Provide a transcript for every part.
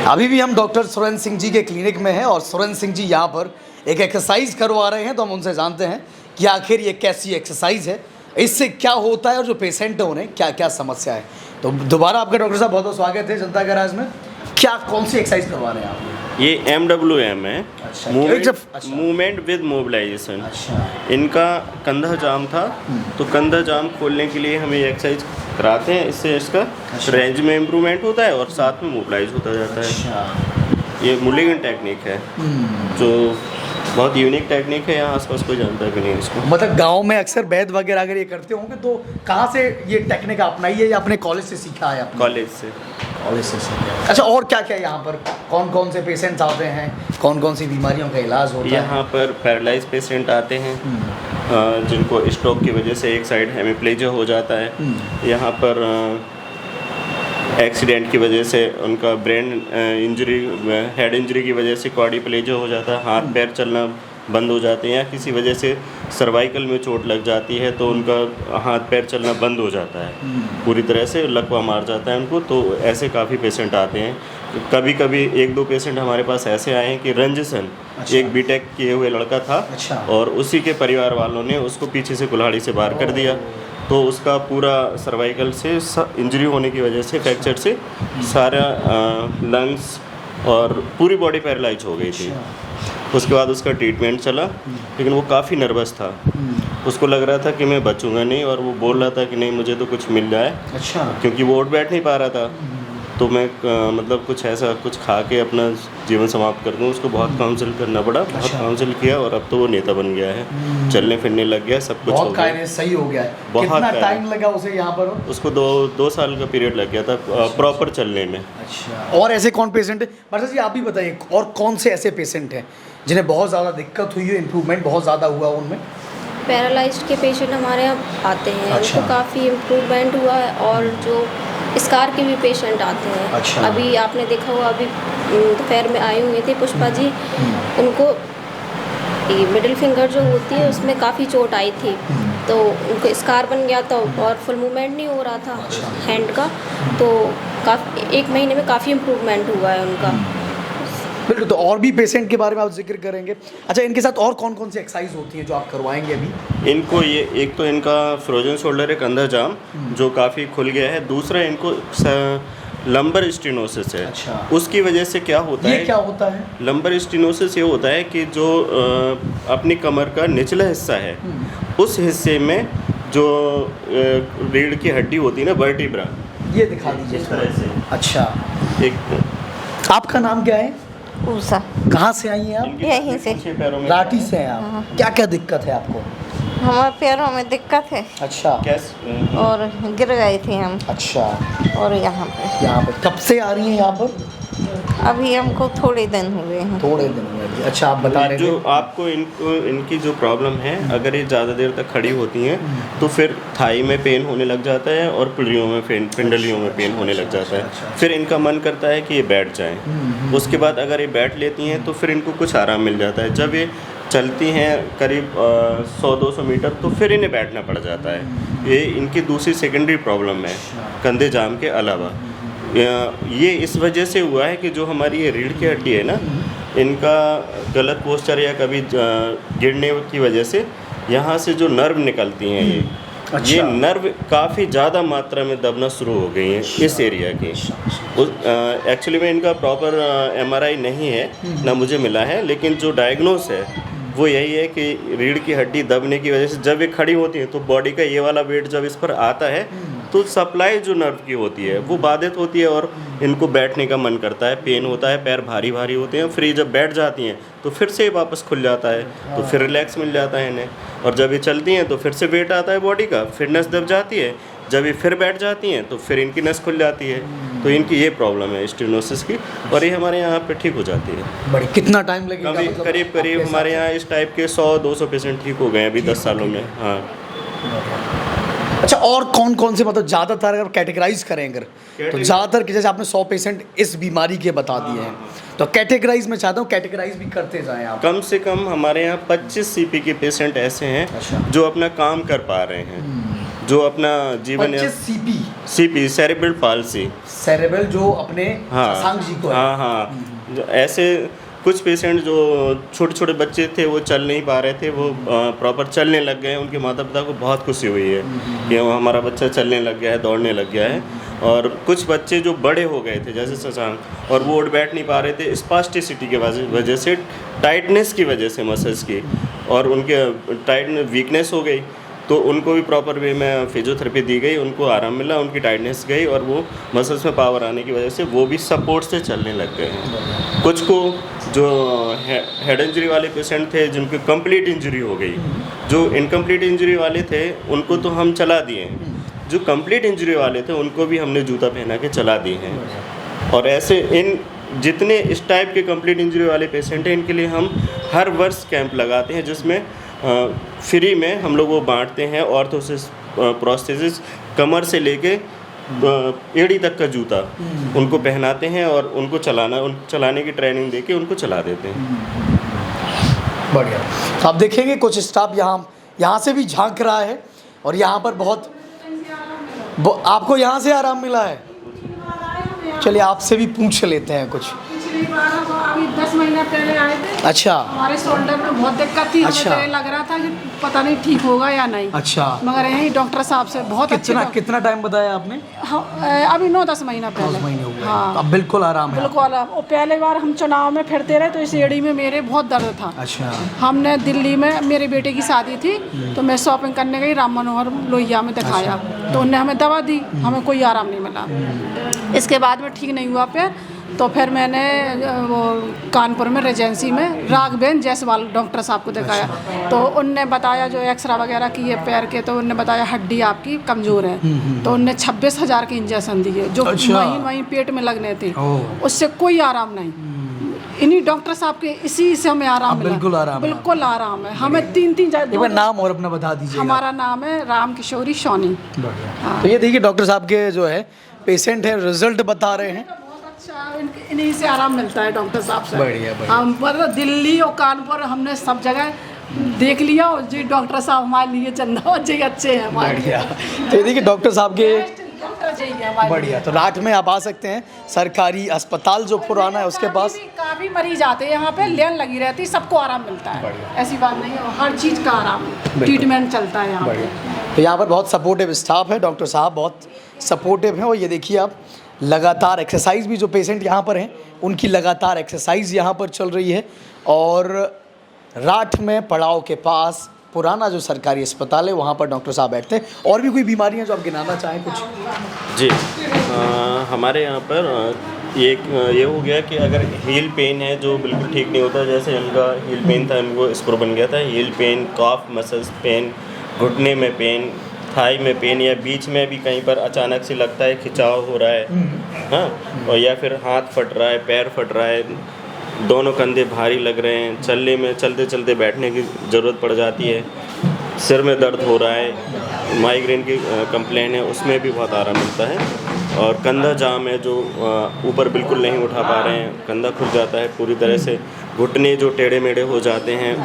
अभी भी हम डॉक्टर सुरेंद्र सिंह जी के क्लिनिक में हैं और सुरेंद्र सिंह जी यहाँ पर एक एक्सरसाइज करवा रहे हैं, तो हम उनसे जानते हैं कि आखिर ये कैसी एक्सरसाइज है, इससे क्या होता है और जो पेशेंट है उन्हें क्या क्या समस्या है। तो दोबारा आपका डॉक्टर साहब बहुत बहुत स्वागत है जनता गैराज में। क्या कौन सी एक्सरसाइज करवा रहे हैं आप? ये MWM है, अच्छा, मूवमेंट विद मोबिलाइजेशन। इनका कंधा जाम था, तो कंधा जाम खोलने के लिए हम ये एक्सरसाइज कराते हैं। इससे इसका रेंज में इम्प्रूवमेंट होता है और साथ में मोबिलाइज होता जाता है। ये मुलिगन टेक्निक है जो बहुत यूनिक टेक्निक है, यहाँ आसपास कोई जानता भी नहीं इसको। मतलब गांव में अक्सर वैद्य वगैरह अगर ये करते होंगे तो कहाँ से ये टेक्निक अपनाई है या अपने कॉलेज से सीखा है? कॉलेज से सीखा। अच्छा, और क्या क्या यहाँ पर कौन कौन से पेशेंट्स आते हैं, कौन कौन सी बीमारियों का इलाज होता है? यहाँ पर पैरालाइज पेशेंट आते हैं जिनको स्ट्रोक की वजह से एक साइड हेमिप्लेजिया हो जाता है। यहाँ पर एक्सीडेंट की वजह से उनका ब्रेन इंजरी, हेड इंजरी की वजह से क्वाड्रिप्लेजिया हो जाता है, हाथ पैर चलना बंद हो जाते हैं, या किसी वजह से सर्वाइकल में चोट लग जाती है तो उनका हाथ पैर चलना बंद हो जाता है, पूरी तरह से लकवा मार जाता है उनको। तो ऐसे काफ़ी पेशेंट आते हैं। कभी कभी एक दो पेशेंट हमारे पास ऐसे आए हैं कि रंजसन, एक बीटेक किए हुए लड़का था और उसी के परिवार वालों ने उसको पीछे से कुल्हाड़ी से बाहर कर दिया, तो उसका पूरा सर्वाइकल से इंजरी होने की वजह से, फ्रैक्चर से सारा लंग्स और पूरी बॉडी पैरालाइज हो गई थी। उसके बाद उसका ट्रीटमेंट चला, लेकिन वो काफ़ी नर्वस था। उसको लग रहा था कि मैं बचूंगा नहीं, और वो बोल रहा था कि नहीं मुझे तो कुछ मिल जाए, क्योंकि वो उठ बैठ नहीं पा रहा था। तो मैं मतलब कुछ ऐसा कुछ खा के अपना जीवन समाप्त कर दूँ। उसको बहुत काउंसिल करना पड़ा, बहुत काउंसिल किया, और अब तो वो नेता बन गया है, चलने फिरने लग गया, सब कुछ हो गया, सही हो गया है। बहुत कितना टाइम लगा उसे यहाँ पर? उसको दो साल का पीरियड लग गया था प्रॉपर चलने में। अच्छा, और ऐसे कौन पेशेंट है? बरसा जी आप भी बताइए, और कौन से ऐसे पेशेंट हैं जिन्हें बहुत ज़्यादा दिक्कत हुई है, इम्प्रूवमेंट बहुत ज़्यादा हुआ उनमें? पैरालाइज्ड के पेशेंट हमारे यहाँ आते हैं, उनको काफ़ी इम्प्रूवमेंट हुआ है, और जो स्कार के भी पेशेंट आते हैं। अभी आपने देखा हुआ, अभी दोपहर में आए हुए थे पुष्पा जी, उनको मिडिल फिंगर जो होती है उसमें काफ़ी चोट आई थी, तो उनको स्कार बन गया था और फुल मूवमेंट नहीं हो रहा था हैंड का, तो काफ़ी 1 महीने में काफ़ी इम्प्रूवमेंट हुआ है उनका। बिल्कुल। तो और भी पेशेंट के बारे में आप जिक्र करेंगे। अच्छा, इनके साथ और कौन कौन सी एक्सरसाइज होती है जो आप करवाएंगे अभी? इनको ये एक तो इनका फ्रोजन शोल्डर है, कंधा जाम जो काफ़ी खुल गया है। दूसरा इनको लंबर स्टेनोसिस है। उसकी वजह से क्या होता है? क्या होता है लंबर स्टेनोसिस? ये होता है कि जो अपनी कमर का निचला हिस्सा है, उस हिस्से में जो रीढ़ की हड्डी होती है ना, वर्टिब्रा, ये दिखा दीजिए इस तरह से। अच्छा, एक आपका नाम क्या है? उषा। कहाँ से आई हैं आप? यहीं से, राठी से हैं आप। क्या क्या दिक्कत है आपको? हमारे पैरों में दिक्कत है। अच्छा, कैसे? और गिर गए थे हम। अच्छा, और यहाँ पे कब से आ रही हैं यहाँ पर? अभी हमको थोड़े दिन हुए हैं। थोड़े दिन हुए। अच्छा, आप बता रहे जो आपको इनकी जो प्रॉब्लम है, अगर ये ज़्यादा देर तक खड़ी होती हैं तो फिर थाई में पेन होने लग जाता है और पिंडलियों में पेन होने लग जाता है। फिर इनका मन करता है कि ये बैठ जाएं। उसके बाद अगर ये बैठ लेती हैं तो फिर इनको कुछ आराम मिल जाता है। जब ये चलती हैं करीब 100-200 मीटर तो फिर इन्हें बैठना पड़ जाता है। ये इनकी दूसरी सेकेंडरी प्रॉब्लम है कंधे जाम के अलावा। ये इस वजह से हुआ है कि जो हमारी ये रीढ़ की हड्डी है ना, इनका गलत पोस्चर या कभी गिरने की वजह से यहाँ से जो नर्व निकलती हैं ये नर्व काफ़ी ज़्यादा मात्रा में दबना शुरू हो गई हैं इस एरिया के। एक्चुअली में इनका प्रॉपर MRI नहीं है, ना मुझे मिला है, लेकिन जो डायग्नोस है वो यही है कि रीढ़ की हड्डी दबने की वजह से जब ये खड़ी होती है तो बॉडी का ये वाला वेट जब इस पर आता है तो सप्लाई जो नर्व की होती है वो बाधित होती है और इनको बैठने का मन करता है, पेन होता है, पैर भारी भारी होते हैं। फिर ये जब बैठ जाती हैं तो फिर से वापस खुल जाता है, तो फिर रिलैक्स मिल जाता है इन्हें। और जब ये चलती हैं तो फिर से वेट आता है बॉडी का, फिर नस दब जाती है। जब ये फिर बैठ जाती हैं तो फिर इनकी नस खुल जाती है। तो इनकी ये प्रॉब्लम है स्टेनोसिस की, और ये हमारे यहाँ पे ठीक हो जाती है। बड़ी कितना टाइम लगेगा? अभी करीब हमारे यहाँ इस टाइप के 100-200 पेशेंट ठीक हो गए अभी 10 सालों में। हाँ। अच्छा, और कौन कौन से, मतलब ज़्यादातर अगर कैटेगराइज करें अगर, तो ज़्यादातर कि जैसे आपने 100 पेशेंट इस बीमारी के बता दिए हैं, तो कैटेगराइज में चाहता हूँ कैटेगराइज भी करते जाएं आप। कम से कम हमारे यहाँ 25 CP के पेशेंट ऐसे हैं जो अपना काम कर पा रहे हैं, जो अपना जीवन 25 CP CP cerebral palsy. Cerebral जो अपने हाँ शशांक जी को है। हाँ हाँ, जो ऐसे कुछ पेशेंट जो छोटे छोटे बच्चे थे वो चल नहीं पा रहे थे, वो प्रॉपर चलने लग गए। उनके माता पिता को बहुत खुशी हुई है कि वो हमारा बच्चा चलने लग गया है, दौड़ने लग गया है। और कुछ बच्चे जो बड़े हो गए थे जैसे शशांक, और वो उठ बैठ नहीं पा रहे थे स्पास्टिसिटी की वजह से, टाइटनेस की वजह से मसल्स की, और उनके टाइट वीकनेस हो गई, तो उनको भी प्रॉपर वे में फिजियोथेरेपी दी गई, उनको आराम मिला, उनकी टाइटनेस गई और वो मसल्स में पावर आने की वजह से वो भी सपोर्ट से चलने लग गए हैं। कुछ को जो हेड इंजरी वाले पेशेंट थे जिनको कंप्लीट इंजरी हो गई, जो इनकम्प्लीट इंजरी वाले थे उनको तो हम चला दिए, जो कंप्लीट इंजरी वाले थे उनको भी हमने जूता पहना के चला दिए हैं। और ऐसे इन जितने इस टाइप के कंप्लीट इंजरी वाले पेशेंट हैं इनके लिए हम हर वर्ष कैंप लगाते हैं, जिसमें फ्री में हम लोग वो बांटते हैं ऑर्थोसिस प्रोस्थेसिस, कमर से लेके एड़ी तक का जूता उनको पहनाते हैं और उनको चलाने की ट्रेनिंग देके उनको चला देते हैं। बढ़िया। तो आप देखेंगे कुछ स्टाफ यहाँ से भी झांक रहा है, और यहाँ पर बहुत आपको यहाँ से आराम मिला है। चलिए आपसे भी पूछ लेते हैं कुछ। पिछली बार हम अभी 10 महीना पहले आए थे। अच्छा। हमारे शोल्डर में बहुत दिक्कत थी। अच्छा। हमें तो लग रहा था कि पता नहीं ठीक होगा या नहीं। अच्छा। मगर यही डॉक्टर साहब से बहुत कितना टाइम बताया आपने? अभी 9-10 महीना पहले। 10 महीने हो गए। हाँ, अब बिल्कुल आराम है। बिल्कुल आराम। और पहले बार हम चुनाव में फिरते रहे तो इस एड़ी में मेरे बहुत दर्द था। अच्छा। हमने हमने दिल्ली में मेरे बेटे की शादी थी तो मैं शॉपिंग करने गई, राम मनोहर लोहिया में दिखाया। तो उनने हमें दवा दी, हमें कोई आराम नहीं मिला। इसके बाद में ठीक नहीं हुआ पैर, तो फिर मैंने वो कानपुर में रेजेंसी में राघवेंद्र जायसवाल डॉक्टर साहब को दिखाया। तो उनने बताया जो एक्सरा वगैरह की है पैर के, तो उनने बताया हड्डी आपकी कमज़ोर है। तो उनने 26,000 के इंजेक्शन दिए जो वहीं पेट में लगने थे, उससे कोई आराम नहीं। इन्हीं डॉक्टर साहब के इसी से हमें आराम मिला। बिल्कुल आराम है। बिल्कुल आराम है। हमें 3 नाम और अपना बता दीजिए। हमारा नाम है राम किशोरी सोनी। तो ये देखिए डॉक्टर साहब के जो है पेशेंट है रिजल्ट बता रहे हैं। इन्हीं से आराम मिलता है डॉक्टर साहब से। बढ़िया। हम मतलब दिल्ली और कानपुर हमने सब जगह देख लिया, और जी डॉक्टर साहब हमारे लिए चंदा जी अच्छे हैं हमारे। बढ़िया। तो ये देखिए डॉक्टर साहब के डॉक्टर जी हैं हमारे। बढ़िया। तो रात में आप आ सकते हैं, सरकारी अस्पताल जो पुराना है उसके पास काफ़ी मरीज आते हैं यहाँ पे, लेन लगी रहती है, सबको आराम मिलता है। ऐसी बात नहीं है, हर चीज़ का आराम ट्रीटमेंट चलता है यहाँ पे। तो यहाँ पर बहुत सपोर्टिव स्टाफ है, डॉक्टर साहब बहुत सपोर्टिव हैं। और ये देखिए आप लगातार एक्सरसाइज भी जो पेशेंट यहाँ पर हैं उनकी लगातार एक्सरसाइज यहाँ पर चल रही है। और राठ में पड़ाव के पास पुराना जो सरकारी अस्पताल है वहाँ पर डॉक्टर साहब बैठते हैं। और भी कोई बीमारियाँ जो आप गिनाना चाहें कुछ? जी, हमारे यहाँ पर ये हो गया कि अगर हील पेन है जो बिल्कुल ठीक नहीं होता, जैसे इनका हील पेन था, इनको स्क्रू बन गया था, हील पेन, कॉफ मसल्स पेन, घुटने में पेन, थाई में पेन, या बीच में भी कहीं पर अचानक से लगता है खिंचाव हो रहा है, हाँ, और या फिर हाथ फट रहा है, पैर फट रहा है, दोनों कंधे भारी लग रहे हैं, चलते चलते बैठने की ज़रूरत पड़ जाती है, सिर में दर्द हो रहा है, माइग्रेन की कंप्लेन है, उसमें भी बहुत आराम मिलता है। और कंधा जाम है जो ऊपर बिल्कुल नहीं उठा पा रहे हैं, कंधा खुल जाता है पूरी तरह से, घुटने जो टेढ़े मेढ़े हो जाते हैं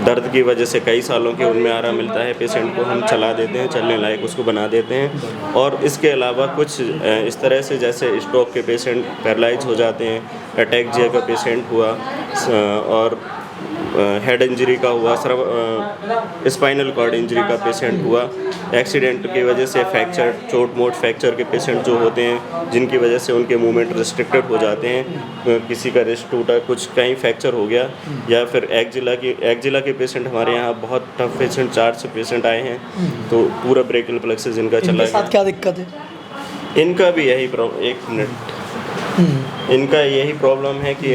दर्द की वजह से कई सालों के, उनमें आराम मिलता है। पेशेंट को हम चला देते हैं, चलने लायक उसको बना देते हैं। और इसके अलावा कुछ इस तरह से जैसे स्ट्रोक के पेशेंट पैरालाइज हो जाते हैं, अटैक्सिया का पेशेंट हुआ, और हेड इंजरी का हुआ, स्पाइनल कॉर्ड इंजरी का पेशेंट हुआ, एक्सीडेंट की वजह से फ्रैक्चर, चोट मोट फ्रैक्चर के पेशेंट जो होते हैं जिनकी वजह से उनके मूवमेंट रिस्ट्रिक्टेड हो जाते हैं, किसी का रिस्ट टूटा, कुछ कहीं फ्रैक्चर हो गया, या फिर एक्जिला के पेशेंट हमारे यहाँ बहुत टफ पेशेंट 4 पेशेंट आए हैं, तो पूरा ब्रेकियल प्लेक्सस इनका चला गया। क्या दिक्कत है इनका भी यही प्रॉब्लम, एक मिनट, इनका यही प्रॉब्लम है कि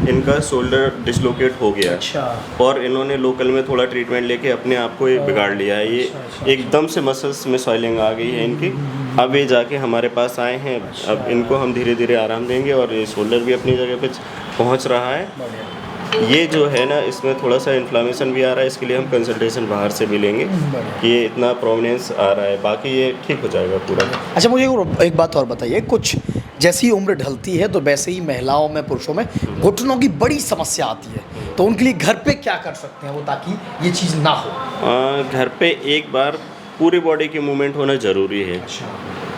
इनका शोल्डर डिसलोकेट हो गया। अच्छा। और इन्होंने लोकल में थोड़ा ट्रीटमेंट लेके अपने आप को ये बिगाड़ लिया है। ये एकदम से मसल्स में स्वेलिंग आ गई है इनकी। अब ये जाके हमारे पास आए हैं, अब इनको हम धीरे धीरे आराम देंगे, और ये शोल्डर भी अपनी जगह पे पहुंच रहा है। ये जो है ना, इसमें थोड़ा सा इन्फ्लामेशन भी आ रहा है, इसके लिए हम कंसल्टेशन बाहर से भी लेंगे कि ये इतना प्रोमिनेंस आ रहा है, बाकी ये ठीक हो जाएगा पूरा। अच्छा, मुझे एक बात और बताइए, कुछ जैसी उम्र ढलती है तो वैसे ही महिलाओं में, पुरुषों में घुटनों की बड़ी समस्या आती है, तो उनके लिए घर पे क्या कर सकते हैं वो, ताकि ये चीज़ ना हो? घर पे एक बार पूरी बॉडी की मूवमेंट होना ज़रूरी है।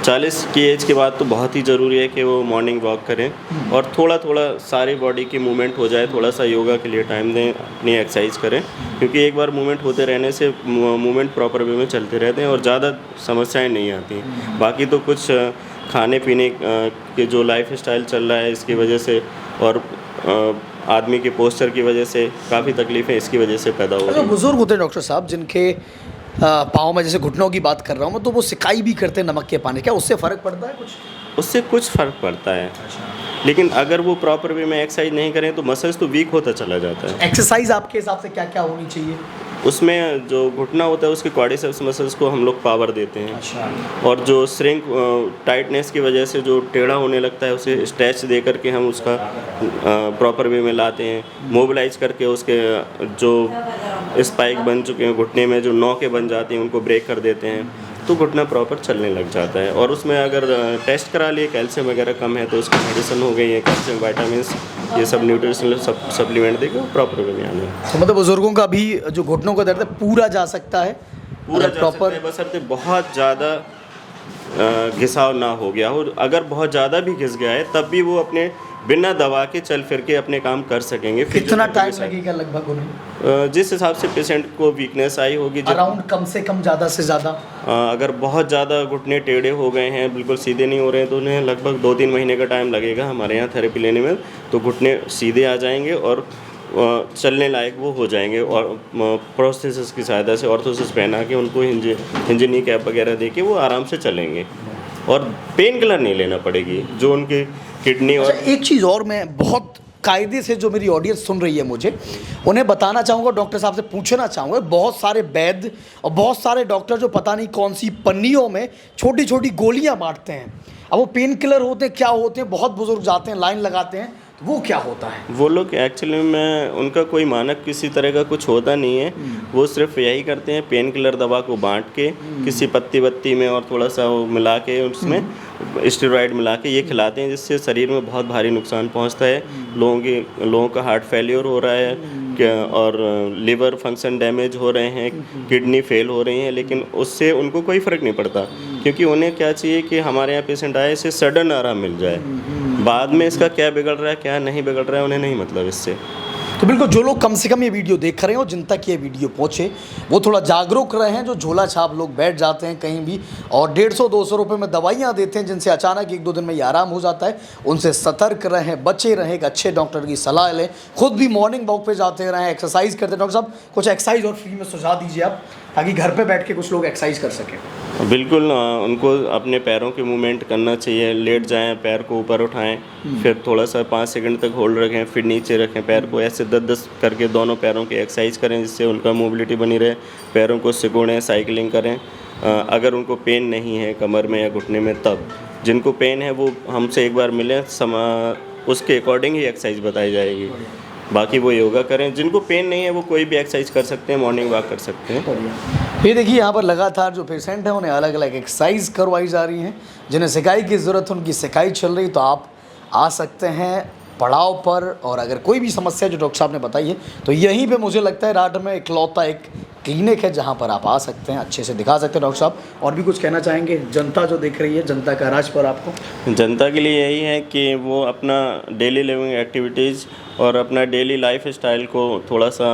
40 की एज के बाद तो बहुत ही ज़रूरी है कि वो मॉर्निंग वॉक करें और थोड़ा थोड़ा सारी बॉडी की मूवमेंट हो जाए, थोड़ा सा योगा के लिए टाइम दें, अपनी एक्सरसाइज करें, क्योंकि एक बार मूवमेंट होते रहने से मूवमेंट प्रॉपर वे में चलते रहते हैं और ज़्यादा समस्याएं नहीं आती। बाकी तो कुछ खाने पीने के जो लाइफ स्टाइल चल रहा है इसकी वजह से और आदमी के पोस्चर की वजह से काफ़ी तकलीफ़ें इसकी वजह से पैदा हो रही जो हैं। बुज़ुर्ग होते हैं डॉक्टर साहब, जिनके पाँव में जैसे घुटनों की बात कर रहा हूँ मैं, तो वो सिकाई भी करते हैं नमक के पानी, क्या उससे फ़र्क पड़ता है कुछ? उससे कुछ फ़र्क पड़ता है, लेकिन अगर वो प्रॉपर वे में एक्सरसाइज नहीं करें तो मसल्स तो वीक होता चला जाता है। एक्सरसाइज आपके हिसाब से क्या क्या होनी चाहिए? उसमें जो घुटना होता है उसके क्वाड्रिसेप्स मसल्स को हम लोग पावर देते हैं। अच्छा। और जो श्रिंक टाइटनेस की वजह से जो टेढ़ा होने लगता है उसे स्ट्रेच दे करके हम उसका प्रॉपर वे में लाते हैं। मोबिलाइज करके उसके जो स्पाइक बन चुके हैं घुटने में, जो नौकें बन जाती हैं, उनको ब्रेक कर देते हैं तो घुटना प्रॉपर चलने लग जाता है। और उसमें अगर टेस्ट करा लिए कैल्शियम वगैरह कम है तो उसकी मेडिसिन हो गई है, कैल्शियम विटामिन्स ये सब न्यूट्रिशनल सप्लीमेंट देकर प्रॉपर वे में आने। तो मतलब बुज़ुर्गों का भी जो घुटनों का दर्द है पूरा जा सकता है, पूरा प्रॉपर, बशर्ते बहुत ज़्यादा घिसाव ना हो गया हो। अगर बहुत ज़्यादा भी घिस गया है तब भी वो अपने बिना दवा के चल फिर के अपने काम कर सकेंगे। कितना टाइम लगेगा लगभग उन्हें? जिस हिसाब से पेशेंट को वीकनेस आई होगी, अराउंड कम से कम ज़्यादा से ज़्यादा अगर बहुत ज़्यादा घुटने टेढ़े हो गए हैं, बिल्कुल सीधे नहीं हो रहे हैं, तो उन्हें लगभग 2-3 महीने का टाइम लगेगा हमारे यहाँ थेरेपी लेने में। तो घुटने सीधे आ जाएंगे और चलने लायक वो हो जाएंगे और प्रोस्थेसिस की सहायता से ऑर्थोसिस पहना के उनको हिंजनी कैप वगैरह दे के वो आराम से चलेंगे और पेन किलर नहीं लेना पड़ेगी जो उनके किडनी और। अच्छा, एक चीज़ और मैं बहुत कायदे से, जो मेरी ऑडियंस सुन रही है मुझे, उन्हें बताना चाहूँगा, डॉक्टर साहब से पूछना चाहूँगा, बहुत सारे वैद्य और बहुत सारे डॉक्टर जो पता नहीं कौन सी पन्नियों में छोटी छोटी गोलियाँ बांटते हैं, अब वो पेन किलर होते हैं, क्या होते हैं? बहुत बुजुर्ग जाते हैं, लाइन लगाते हैं, तो वो क्या होता है? वो लोग एक्चुअली में उनका कोई मानक किसी तरह का कुछ होता नहीं है, वो सिर्फ यही करते हैं, पेन किलर दवा को बांट के किसी पत्ती में और थोड़ा सा वो मिला के उसमें स्टेरॉइड मिला के ये खिलाते हैं, जिससे शरीर में बहुत भारी नुकसान पहुंचता है। लोगों का हार्ट फेलियर हो रहा है और लिवर फंक्शन डैमेज हो रहे हैं, किडनी फेल हो रही हैं, लेकिन उससे उनको कोई फ़र्क नहीं पड़ता, क्योंकि उन्हें क्या चाहिए कि हमारे यहाँ पेशेंट आए इसे सडन आराम मिल जाए। बाद में इसका क्या बिगड़ रहा है क्या नहीं बिगड़ रहा है उन्हें नहीं मतलब इससे। तो बिल्कुल जो लोग कम से कम ये वीडियो देख रहे हैं और जिन तक ये वीडियो पहुँचे वो थोड़ा जागरूक रहे हैं। जो झोला छाप लोग बैठ जाते हैं कहीं भी और 150-200 रुपये में दवाइयाँ देते हैं जिनसे अचानक 1-2 दिन में ये आराम हो जाता है, उनसे सतर्क रहें, बचे रहें, एक अच्छे डॉक्टर की सलाह लें, खुद भी मॉर्निंग वॉक पे जाते रहें, एक्सरसाइज करते हैं। डॉक्टर साहब कुछ एक्सरसाइज और फ्री में सुझाव दीजिए आप, ताकि घर पे बैठ के कुछ लोग एक्सरसाइज कर सकें। बिल्कुल, उनको अपने पैरों के मूवमेंट करना चाहिए। लेट जाएं, पैर को ऊपर उठाएं, फिर थोड़ा सा 5 सेकंड तक होल्ड रखें, फिर नीचे रखें पैर को, ऐसे 10-10 करके दोनों पैरों की एक्सरसाइज करें जिससे उनका मोबिलिटी बनी रहे। पैरों को सिकोड़ें, साइकिलिंग करें। अगर उनको पेन नहीं है कमर में या घुटने में, तब जिनको पेन है वो हमसे एक बार मिलें, उसके अकॉर्डिंग ही एक्सरसाइज बताई जाएगी। बाकी वो योगा करें। जिनको पेन नहीं है वो कोई भी एक्सरसाइज कर सकते हैं, मॉर्निंग वॉक कर सकते हैं। ये देखिए यहाँ पर लगातार जो पेशेंट हैं उन्हें अलग अलग एक्सरसाइज करवाई जा रही हैं, जिन्हें सिकाई की ज़रूरत है उनकी सिकाई चल रही, तो आप आ सकते हैं पड़ाव पर। और अगर कोई भी समस्या जो डॉक्टर साहब ने बताई है तो यहीं पे मुझे लगता है राट में इकलौता एक क्लिनिक है जहाँ पर आप आ सकते हैं, अच्छे से दिखा सकते हैं। डॉक्टर साहब और भी कुछ कहना चाहेंगे जनता जो देख रही है, जनता का राज पर आपको? जनता के लिए यही है कि वो अपना डेली लिविंग एक्टिविटीज़ और अपना डेली लाइफ स्टाइल को थोड़ा सा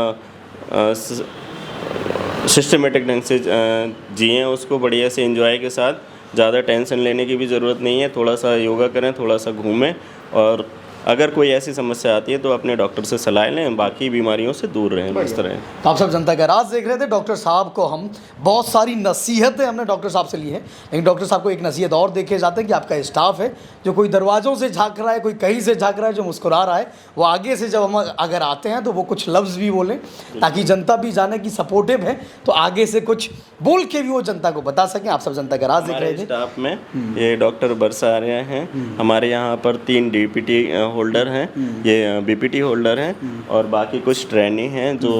सिस्टमेटिक ढंग से जिएँ, उसको बढ़िया से एंजॉय के साथ। ज़्यादा टेंशन लेने की भी ज़रूरत नहीं है, थोड़ा सा योगा करें, थोड़ा सा घूमें, और अगर कोई ऐसी समस्या आती है तो अपने डॉक्टर से सलाह लें, बाकी बीमारियों से दूर रहें। बस तरह तो आप सब जनता का राज देख रहे थे। डॉक्टर साहब को हम बहुत सारी नसीहतें हमने डॉक्टर साहब से ली हैं, लेकिन डॉक्टर साहब को एक नसीहत और देखे जाते हैं कि आपका स्टाफ है जो कोई दरवाज़ों से झाँक रहा है, कोई कहीं से झाँक रहा है, जो मुस्कुरा रहा है, वो आगे से जब हम अगर आते हैं तो वो कुछ लफ्ज़ भी बोलें, ताकि जनता भी जाने की सपोर्टिव है, तो आगे से कुछ बोल के भी वो जनता को बता सकें। आप सब जनता का राज देख रहे थे। स्टाफ में ये डॉक्टर बरसा आर्या हैं, हमारे यहाँ पर 3 DPT होल्डर हैं, ये BPT होल्डर हैं, और बाकी कुछ ट्रेनी हैं। जो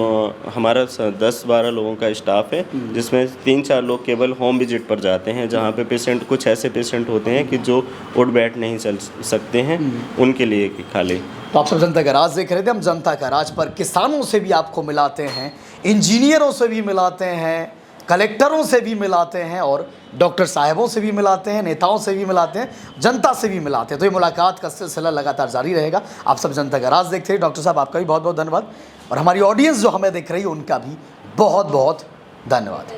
हमारा 10-12 लोगों का स्टाफ है, जिसमें 3-4 लोग केवल होम विजिट पर जाते हैं, जहाँ पे पेशेंट, कुछ ऐसे पेशेंट होते हैं कि जो उठ बैठ नहीं चल सकते हैं, उनके लिए खाली। तो आप सब जनता का राज देख रहे थे। हम जनता का राज पर किसानों से भी आपको मिलाते हैं, इंजीनियरों से भी मिलाते हैं, कलेक्टरों से भी मिलाते हैं और डॉक्टर साहबों से भी मिलाते हैं, नेताओं से भी मिलाते हैं, जनता से भी मिलाते हैं। तो ये मुलाकात का सिलसिला लगातार जारी रहेगा। आप सब जनता का राज देखते हैं। डॉक्टर साहब आपका भी बहुत बहुत धन्यवाद और हमारी ऑडियंस जो हमें देख रही है उनका भी बहुत बहुत धन्यवाद।